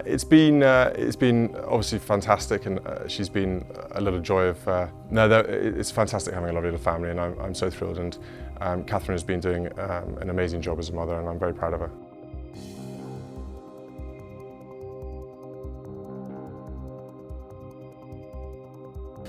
It's been obviously fantastic, and she's been a little joy of. It's fantastic having a lovely little family, and I'm so thrilled. And Catherine has been doing an amazing job as a mother, and I'm very proud of her.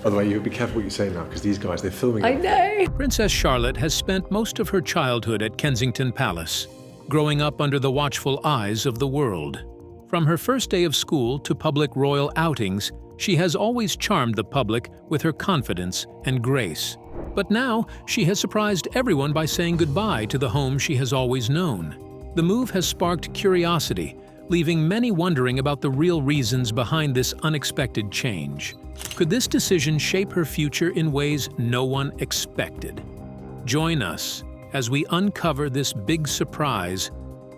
By the way, you be careful what you say now, because these guys, they're filming. I know. Princess Charlotte has spent most of her childhood at Kensington Palace, growing up under the watchful eyes of the world. From her first day of school to public royal outings, she has always charmed the public with her confidence and grace. But now, she has surprised everyone by saying goodbye to the home she has always known. The move has sparked curiosity, leaving many wondering about the real reasons behind this unexpected change. Could this decision shape her future in ways no one expected? Join us as we uncover this big surprise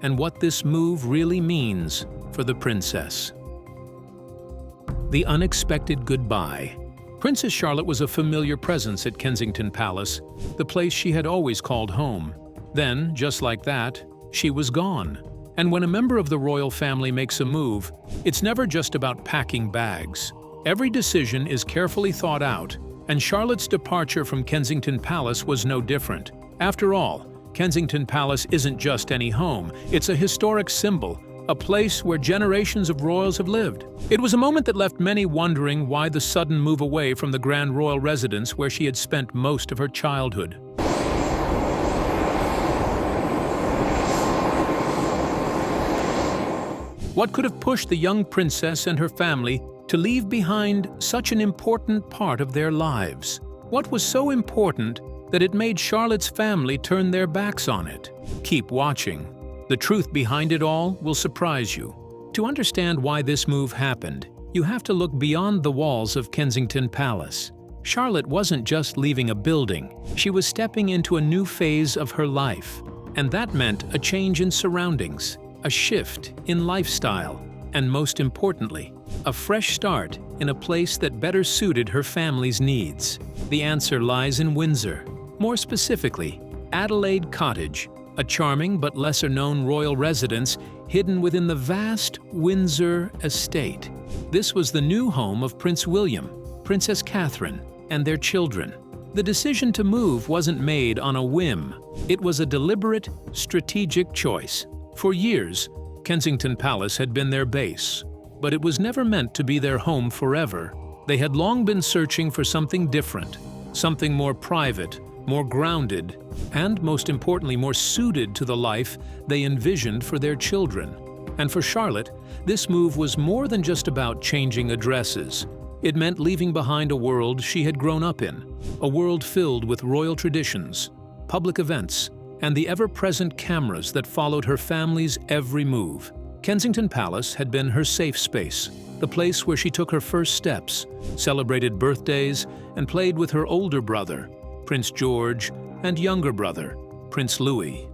and what this move really means for the princess. The unexpected goodbye. Princess Charlotte was a familiar presence at Kensington Palace, the place she had always called home. Then, just like that, she was gone. And when a member of the royal family makes a move, it's never just about packing bags. Every decision is carefully thought out, and Charlotte's departure from Kensington Palace was no different. After all, Kensington Palace isn't just any home, it's a historic symbol, a place where generations of royals have lived. It was a moment that left many wondering why the sudden move away from the grand royal residence where she had spent most of her childhood. What could have pushed the young princess and her family to leave behind such an important part of their lives? What was so important that it made Charlotte's family turn their backs on it? Keep watching. The truth behind it all will surprise you. To understand why this move happened, you have to look beyond the walls of Kensington Palace. Charlotte wasn't just leaving a building, she was stepping into a new phase of her life. And that meant a change in surroundings, a shift in lifestyle, and most importantly, a fresh start in a place that better suited her family's needs. The answer lies in Windsor. More specifically, Adelaide Cottage, a charming but lesser-known royal residence hidden within the vast Windsor estate. This was the new home of Prince William, Princess Catherine, and their children. The decision to move wasn't made on a whim. It was a deliberate, strategic choice. For years, Kensington Palace had been their base, but it was never meant to be their home forever. They had long been searching for something different, something more private, more grounded, and most importantly, more suited to the life they envisioned for their children. And for Charlotte, this move was more than just about changing addresses. It meant leaving behind a world she had grown up in, a world filled with royal traditions, public events, and the ever-present cameras that followed her family's every move. Kensington Palace had been her safe space, the place where she took her first steps, celebrated birthdays, and played with her older brother, Prince George, and younger brother, Prince Louis.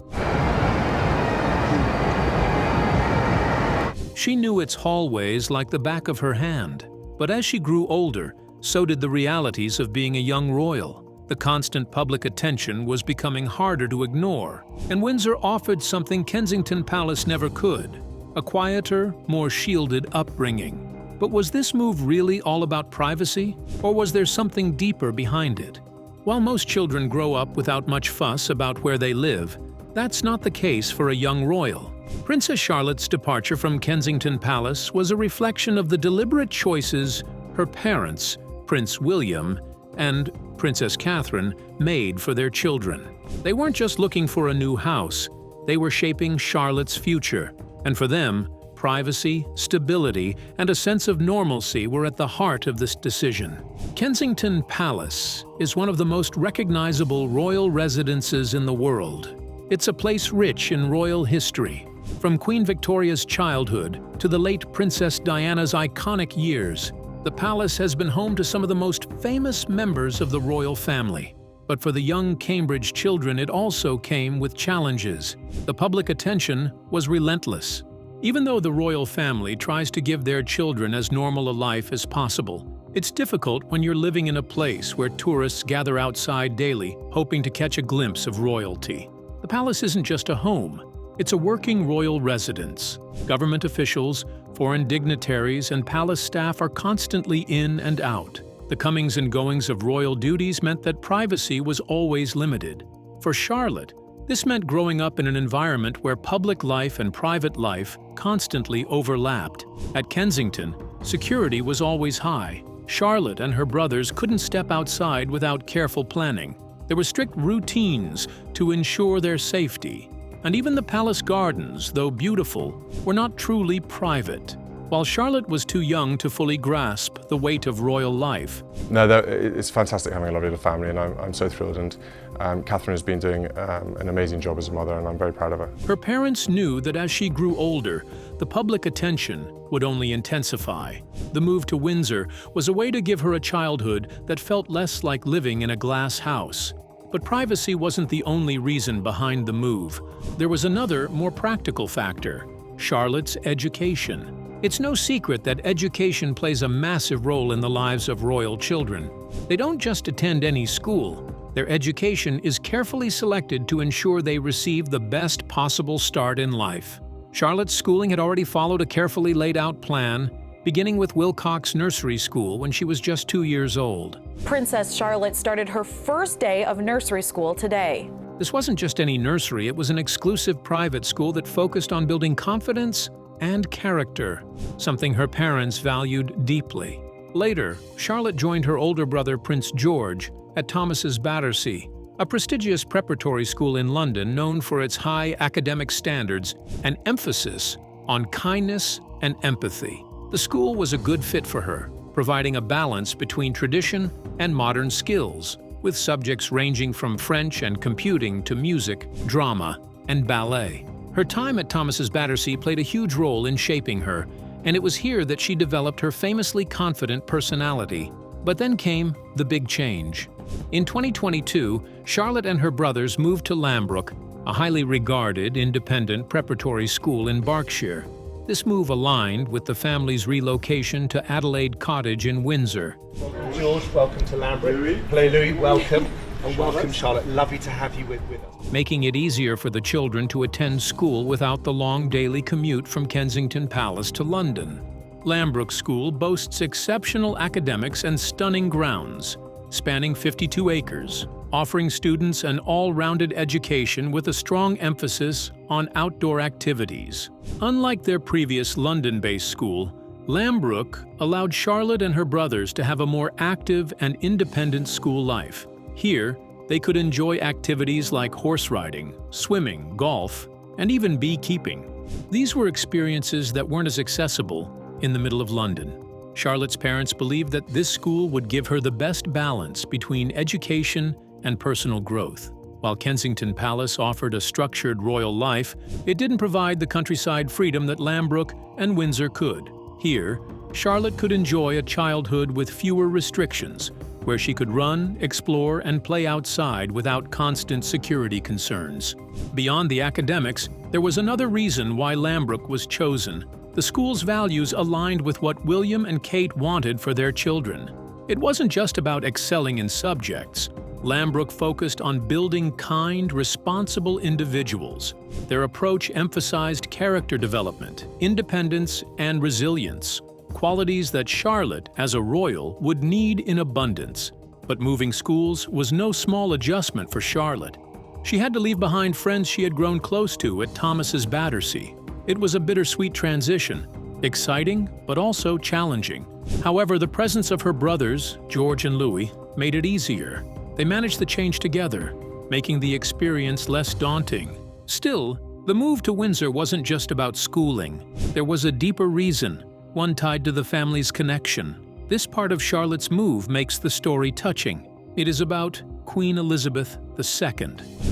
She knew its hallways like the back of her hand, but as she grew older, so did the realities of being a young royal. The constant public attention was becoming harder to ignore, and Windsor offered something Kensington Palace never could: a quieter, more shielded upbringing. But was this move really all about privacy, or was there something deeper behind it? While most children grow up without much fuss about where they live, that's not the case for a young royal. Princess Charlotte's departure from Kensington Palace was a reflection of the deliberate choices her parents, Prince William and Princess Catherine, made for their children. They weren't just looking for a new house, they were shaping Charlotte's future. And for them, privacy, stability, and a sense of normalcy were at the heart of this decision. Kensington Palace is one of the most recognizable royal residences in the world. It's a place rich in royal history, from Queen Victoria's childhood to the late Princess Diana's iconic years. The palace has been home to some of the most famous members of the royal family. But for the young Cambridge children, it also came with challenges. The public attention was relentless. Even though the royal family tries to give their children as normal a life as possible, it's difficult when you're living in a place where tourists gather outside daily, hoping to catch a glimpse of royalty. The palace isn't just a home, It's a working royal residence. Government officials, foreign dignitaries, and palace staff are constantly in and out. The comings and goings of royal duties meant that privacy was always limited. For Charlotte, this meant growing up in an environment where public life and private life constantly overlapped. At Kensington, security was always high. Charlotte and her brothers couldn't step outside without careful planning. There were strict routines to ensure their safety. And even the palace gardens, though beautiful, were not truly private. While Charlotte was too young to fully grasp the weight of royal life. No, it's fantastic having a lovely little family, and I'm so thrilled. And Catherine has been doing an amazing job as a mother, and I'm very proud of her. Her parents knew that as she grew older, the public attention would only intensify. The move to Windsor was a way to give her a childhood that felt less like living in a glass house. But privacy wasn't the only reason behind the move. There was another, more practical factor: Charlotte's education. It's no secret that education plays a massive role in the lives of royal children. They don't just attend any school. Their education is carefully selected to ensure they receive the best possible start in life. Charlotte's schooling had already followed a carefully laid out plan, beginning with Wilcox Nursery School when she was just 2 years old. Princess Charlotte started her first day of nursery school today. This wasn't just any nursery, it was an exclusive private school that focused on building confidence and character, something her parents valued deeply. Later, Charlotte joined her older brother Prince George at Thomas's Battersea, a prestigious preparatory school in London known for its high academic standards and emphasis on kindness and empathy. The school was a good fit for her, providing a balance between tradition and modern skills, with subjects ranging from French and computing to music, drama, and ballet. Her time at Thomas's Battersea played a huge role in shaping her, and it was here that she developed her famously confident personality. But then came the big change. In 2022, Charlotte and her brothers moved to Lambrook, a highly regarded independent preparatory school in Berkshire. This move aligned with the family's relocation to Adelaide Cottage in Windsor. Welcome, George. Welcome to Lambrook. Hello, Louis. Welcome. And welcome, Charlotte. Lovely to have you with us. Making it easier for the children to attend school without the long daily commute from Kensington Palace to London. Lambrook School boasts exceptional academics and stunning grounds, spanning 52 acres, offering students an all-rounded education with a strong emphasis on outdoor activities. Unlike their previous London-based school, Lambrook allowed Charlotte and her brothers to have a more active and independent school life. Here, they could enjoy activities like horse riding, swimming, golf, and even beekeeping. These were experiences that weren't as accessible in the middle of London. Charlotte's parents believed that this school would give her the best balance between education and personal growth. While Kensington Palace offered a structured royal life, it didn't provide the countryside freedom that Lambrook and Windsor could. Here, Charlotte could enjoy a childhood with fewer restrictions, where she could run, explore, and play outside without constant security concerns. Beyond the academics, there was another reason why Lambrook was chosen. The school's values aligned with what William and Kate wanted for their children. It wasn't just about excelling in subjects. Lambrook focused on building kind, responsible individuals. Their approach emphasized character development, independence, and resilience, qualities that Charlotte, as a royal, would need in abundance. But moving schools was no small adjustment for Charlotte. She had to leave behind friends she had grown close to at Thomas's Battersea. It was a bittersweet transition, exciting but also challenging. However, the presence of her brothers, George and Louis, made it easier. They managed the change together, making the experience less daunting. Still, the move to Windsor wasn't just about schooling. There was a deeper reason, one tied to the family's connection. This part of Charlotte's move makes the story touching. It is about Queen Elizabeth II.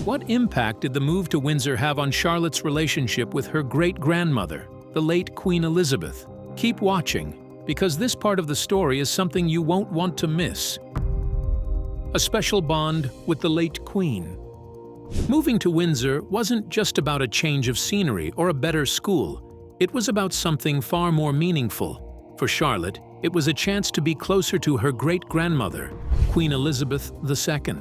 What impact did the move to Windsor have on Charlotte's relationship with her great-grandmother, the late Queen Elizabeth? Keep watching, because this part of the story is something you won't want to miss. A special bond with the late Queen. Moving to Windsor wasn't just about a change of scenery or a better school. It was about something far more meaningful. For Charlotte, it was a chance to be closer to her great-grandmother, Queen Elizabeth II.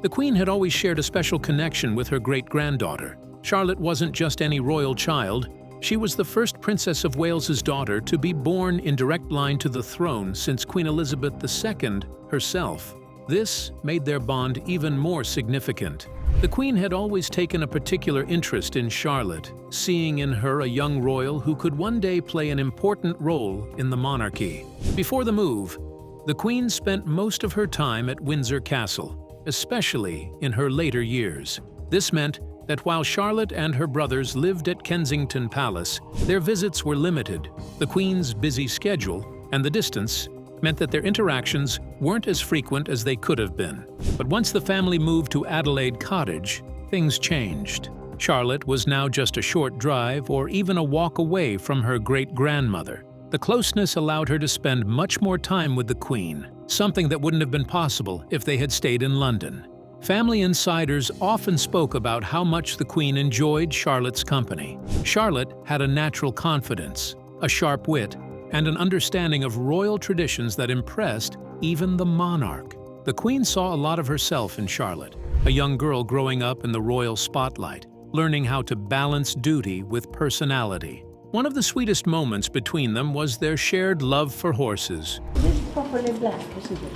The Queen had always shared a special connection with her great-granddaughter. Charlotte wasn't just any royal child. She was the first Princess of Wales's daughter to be born in direct line to the throne since Queen Elizabeth II herself. This made their bond even more significant. The Queen had always taken a particular interest in Charlotte, seeing in her a young royal who could one day play an important role in the monarchy. Before the move, the Queen spent most of her time at Windsor Castle, especially in her later years. This meant that while Charlotte and her brothers lived at Kensington Palace, their visits were limited. The Queen's busy schedule and the distance meant that their interactions weren't as frequent as they could have been. But once the family moved to Adelaide Cottage, things changed. Charlotte was now just a short drive or even a walk away from her great-grandmother. The closeness allowed her to spend much more time with the Queen, something that wouldn't have been possible if they had stayed in London. Family insiders often spoke about how much the Queen enjoyed Charlotte's company. Charlotte had a natural confidence, a sharp wit, and an understanding of royal traditions that impressed even the monarch. The Queen saw a lot of herself in Charlotte, a young girl growing up in the royal spotlight, learning how to balance duty with personality. One of the sweetest moments between them was their shared love for horses. It's properly black, isn't it?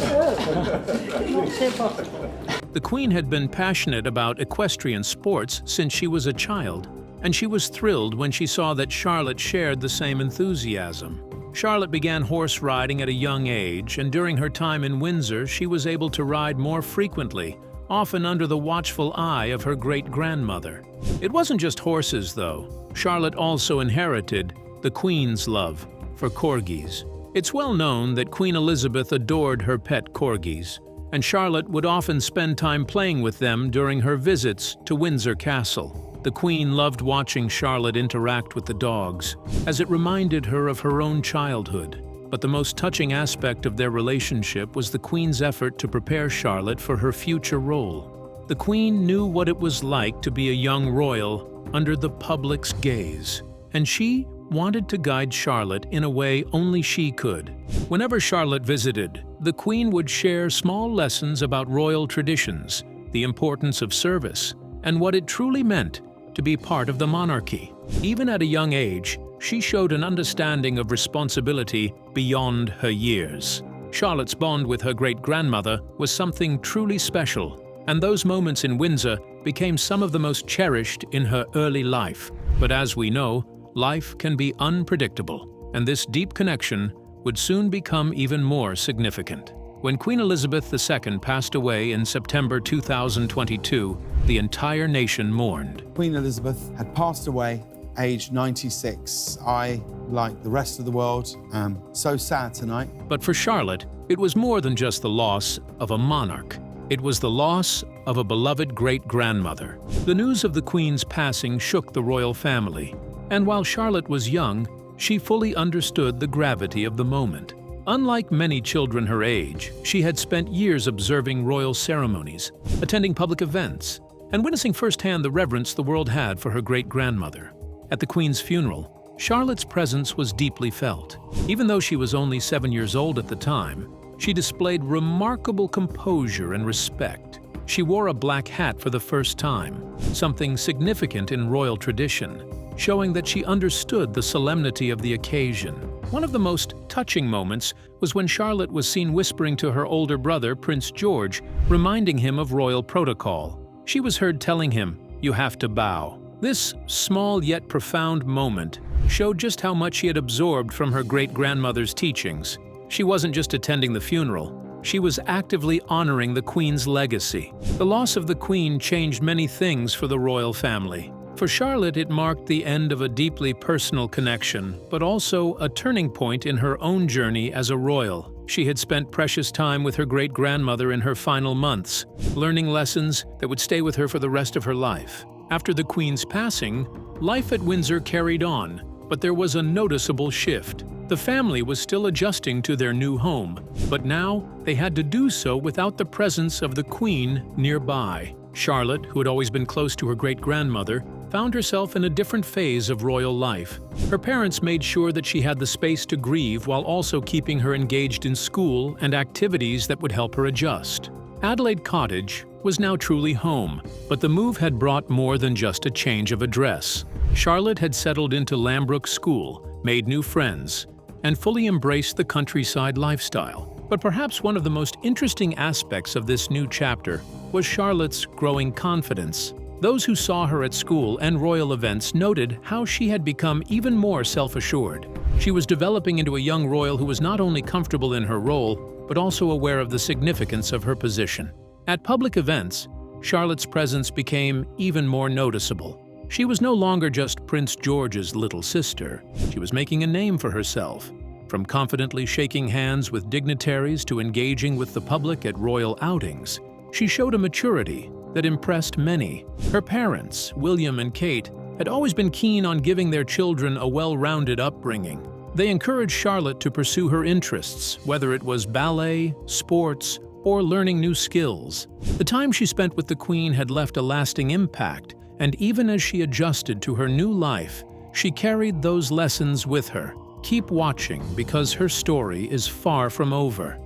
Oh, not so possible. The Queen had been passionate about equestrian sports since she was a child, and she was thrilled when she saw that Charlotte shared the same enthusiasm. Charlotte began horse riding at a young age, and during her time in Windsor, she was able to ride more frequently, often under the watchful eye of her great-grandmother. It wasn't just horses, though. Charlotte also inherited the Queen's love for corgis. It's well known that Queen Elizabeth adored her pet corgis, and Charlotte would often spend time playing with them during her visits to Windsor Castle. The Queen loved watching Charlotte interact with the dogs, as it reminded her of her own childhood. But the most touching aspect of their relationship was the Queen's effort to prepare Charlotte for her future role. The Queen knew what it was like to be a young royal under the public's gaze, and she wanted to guide Charlotte in a way only she could. Whenever Charlotte visited, the Queen would share small lessons about royal traditions, the importance of service, and what it truly meant to be part of the monarchy. Even at a young age, she showed an understanding of responsibility beyond her years. Charlotte's bond with her great-grandmother was something truly special, and those moments in Windsor became some of the most cherished in her early life. But as we know, life can be unpredictable, and this deep connection would soon become even more significant. When Queen Elizabeth II passed away in September 2022, the entire nation mourned. Queen Elizabeth had passed away, aged 96. I, like the rest of the world, am so sad tonight. But for Charlotte, it was more than just the loss of a monarch. It was the loss of a beloved great-grandmother. The news of the Queen's passing shook the royal family, and while Charlotte was young, she fully understood the gravity of the moment. Unlike many children her age, she had spent years observing royal ceremonies, attending public events, and witnessing firsthand the reverence the world had for her great-grandmother. At the Queen's funeral, Charlotte's presence was deeply felt. Even though she was only 7 years old at the time, she displayed remarkable composure and respect. She wore a black hat for the first time, something significant in royal tradition, showing that she understood the solemnity of the occasion. One of the most touching moments was when Charlotte was seen whispering to her older brother, Prince George, reminding him of royal protocol. She was heard telling him, "You have to bow." This small yet profound moment showed just how much she had absorbed from her great-grandmother's teachings. She wasn't just attending the funeral, she was actively honoring the Queen's legacy. The loss of the Queen changed many things for the royal family. For Charlotte, it marked the end of a deeply personal connection, but also a turning point in her own journey as a royal. She had spent precious time with her great-grandmother in her final months, learning lessons that would stay with her for the rest of her life. After the Queen's passing, life at Windsor carried on, but there was a noticeable shift. The family was still adjusting to their new home, but now they had to do so without the presence of the Queen nearby. Charlotte, who had always been close to her great-grandmother, found herself in a different phase of royal life. Her parents made sure that she had the space to grieve while also keeping her engaged in school and activities that would help her adjust. Adelaide Cottage was now truly home, but the move had brought more than just a change of address. Charlotte had settled into Lambrook School, made new friends, and fully embraced the countryside lifestyle. But perhaps one of the most interesting aspects of this new chapter was Charlotte's growing confidence. Those who saw her at school and royal events noted how she had become even more self-assured. She was developing into a young royal who was not only comfortable in her role, but also aware of the significance of her position. At public events, Charlotte's presence became even more noticeable. She was no longer just Prince George's little sister. She was making a name for herself. From confidently shaking hands with dignitaries to engaging with the public at royal outings, she showed a maturity that impressed many. Her parents, William and Kate, had always been keen on giving their children a well-rounded upbringing. They encouraged Charlotte to pursue her interests, whether it was ballet, sports, or learning new skills. The time she spent with the Queen had left a lasting impact, and even as she adjusted to her new life, she carried those lessons with her. Keep watching, because her story is far from over.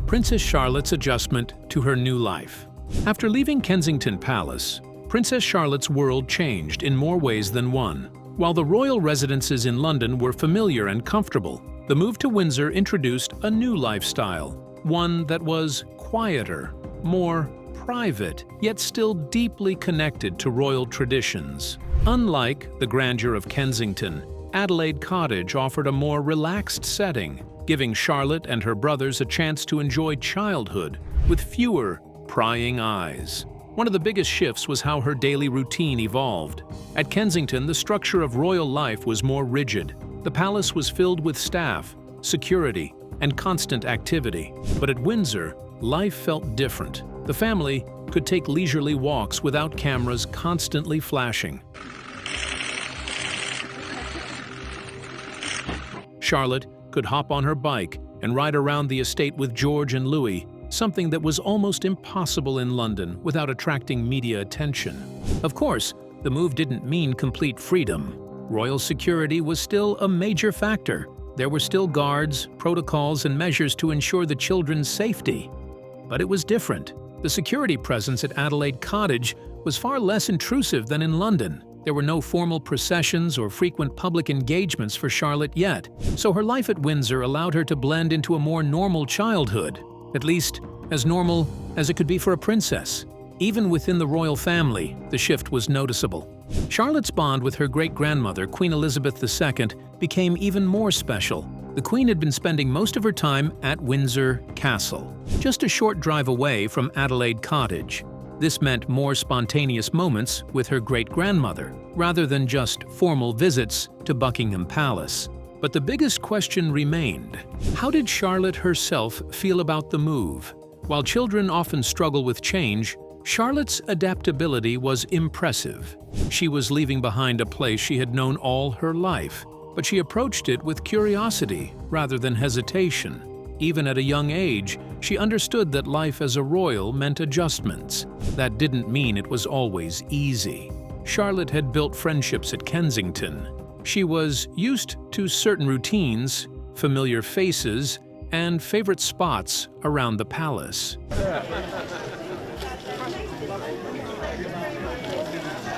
Princess Charlotte's adjustment to her new life. After leaving Kensington Palace, Princess Charlotte's world changed in more ways than one. While the royal residences in London were familiar and comfortable, the move to Windsor introduced a new lifestyle, one that was quieter, more private, yet still deeply connected to royal traditions. Unlike the grandeur of Kensington, Adelaide Cottage offered a more relaxed setting, giving Charlotte and her brothers a chance to enjoy childhood with fewer prying eyes. One of the biggest shifts was how her daily routine evolved. At Kensington, the structure of royal life was more rigid. The palace was filled with staff, security, and constant activity. But at Windsor, life felt different. The family could take leisurely walks without cameras constantly flashing. Charlotte could hop on her bike and ride around the estate with George and Louis, something that was almost impossible in London without attracting media attention. Of course, the move didn't mean complete freedom. Royal security was still a major factor. There were still guards, protocols, and measures to ensure the children's safety. But it was different. The security presence at Adelaide Cottage was far less intrusive than in London. There were no formal processions or frequent public engagements for Charlotte yet, so her life at Windsor allowed her to blend into a more normal childhood, at least as normal as it could be for a princess. Even within the royal family, the shift was noticeable. Charlotte's bond with her great-grandmother, Queen Elizabeth II, became even more special. The Queen had been spending most of her time at Windsor Castle, just a short drive away from Adelaide Cottage. This meant more spontaneous moments with her great-grandmother, rather than just formal visits to Buckingham Palace. But the biggest question remained: how did Charlotte herself feel about the move? While children often struggle with change, Charlotte's adaptability was impressive. She was leaving behind a place she had known all her life, but she approached it with curiosity rather than hesitation. Even at a young age, she understood that life as a royal meant adjustments. That didn't mean it was always easy. Charlotte had built friendships at Kensington. She was used to certain routines, familiar faces, and favorite spots around the palace.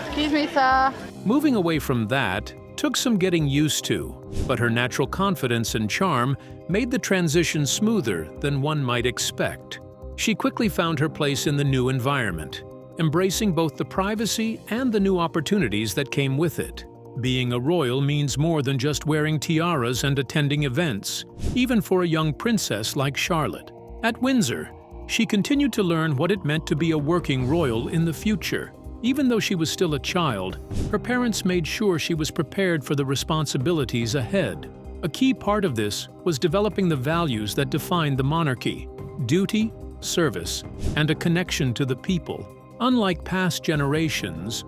Excuse me, sir. Moving away from that took some getting used to, but her natural confidence and charm made the transition smoother than one might expect. She quickly found her place in the new environment, embracing both the privacy and the new opportunities that came with it. Being a royal means more than just wearing tiaras and attending events, even for a young princess like Charlotte. At Windsor, she continued to learn what it meant to be a working royal in the future. Even though she was still a child, her parents made sure she was prepared for the responsibilities ahead. A key part of this was developing the values that defined the monarchy: duty, service, and a connection to the people. Unlike past generations,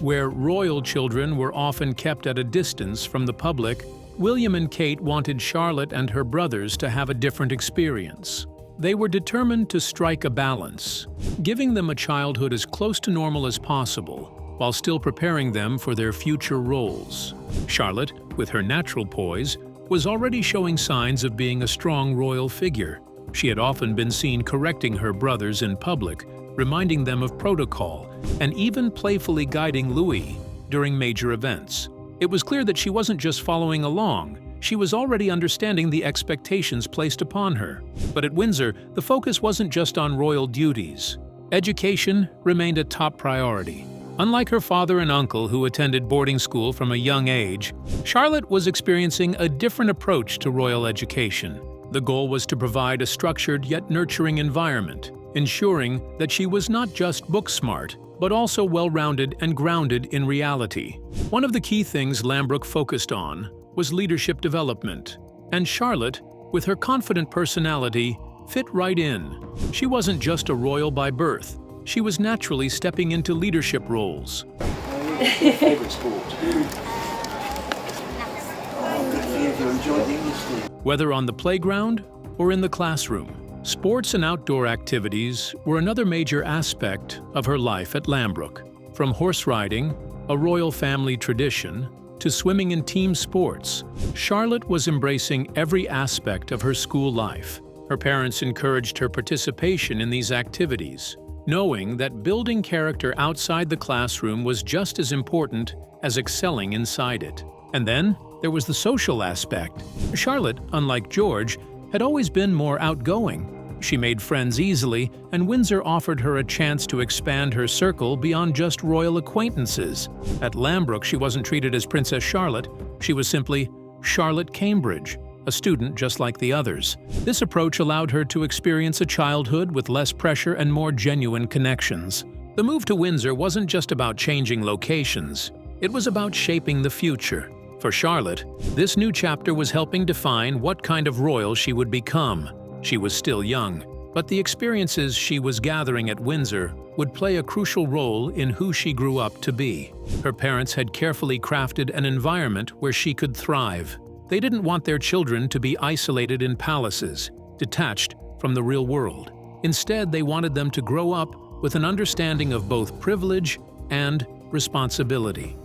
where royal children were often kept at a distance from the public, William and Kate wanted Charlotte and her brothers to have a different experience. They were determined to strike a balance, giving them a childhood as close to normal as possible, while still preparing them for their future roles. Charlotte, with her natural poise, was already showing signs of being a strong royal figure. She had often been seen correcting her brothers in public, reminding them of protocol, and even playfully guiding Louis during major events. It was clear that she wasn't just following along, she was already understanding the expectations placed upon her. But at Windsor, the focus wasn't just on royal duties. Education remained a top priority. Unlike her father and uncle, who attended boarding school from a young age, Charlotte was experiencing a different approach to royal education. The goal was to provide a structured yet nurturing environment, ensuring that she was not just book-smart, but also well-rounded and grounded in reality. One of the key things Lambrook focused on was leadership development, and Charlotte, with her confident personality, fit right in. She wasn't just a royal by birth. She was naturally stepping into leadership roles. Favorite sport? You enjoyed the English team. Whether on the playground or in the classroom, sports and outdoor activities were another major aspect of her life at Lambrook. From horse riding, a royal family tradition, to swimming in team sports, Charlotte was embracing every aspect of her school life. Her parents encouraged her participation in these activities, knowing that building character outside the classroom was just as important as excelling inside it. And then there was the social aspect. Charlotte, unlike George, had always been more outgoing. She made friends easily, and Windsor offered her a chance to expand her circle beyond just royal acquaintances. At Lambrook, she wasn't treated as Princess Charlotte. She was simply Charlotte Cambridge, a student just like the others. This approach allowed her to experience a childhood with less pressure and more genuine connections. The move to Windsor wasn't just about changing locations. It was about shaping the future. For Charlotte, this new chapter was helping define what kind of royal she would become. She was still young, but the experiences she was gathering at Windsor would play a crucial role in who she grew up to be. Her parents had carefully crafted an environment where she could thrive. They didn't want their children to be isolated in palaces, detached from the real world. Instead, they wanted them to grow up with an understanding of both privilege and responsibility.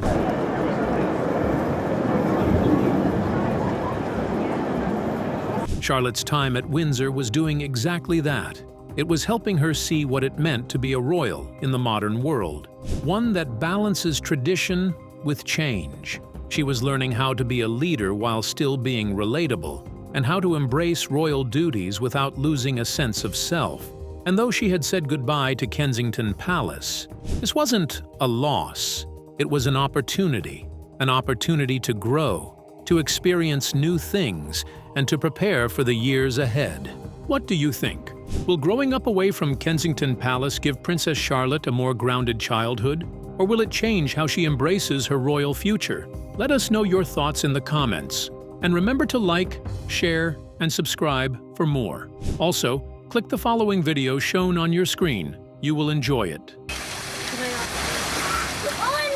Charlotte's time at Windsor was doing exactly that. It was helping her see what it meant to be a royal in the modern world, one that balances tradition with change. She was learning how to be a leader while still being relatable, and how to embrace royal duties without losing a sense of self. And though she had said goodbye to Kensington Palace, this wasn't a loss. It was an opportunity to grow, to experience new things, and to prepare for the years ahead. What do you think? Will growing up away from Kensington Palace give Princess Charlotte a more grounded childhood? Or will it change how she embraces her royal future? Let us know your thoughts in the comments. And remember to like, share, and subscribe for more. Also, click the following video shown on your screen. You will enjoy it. Oh my God.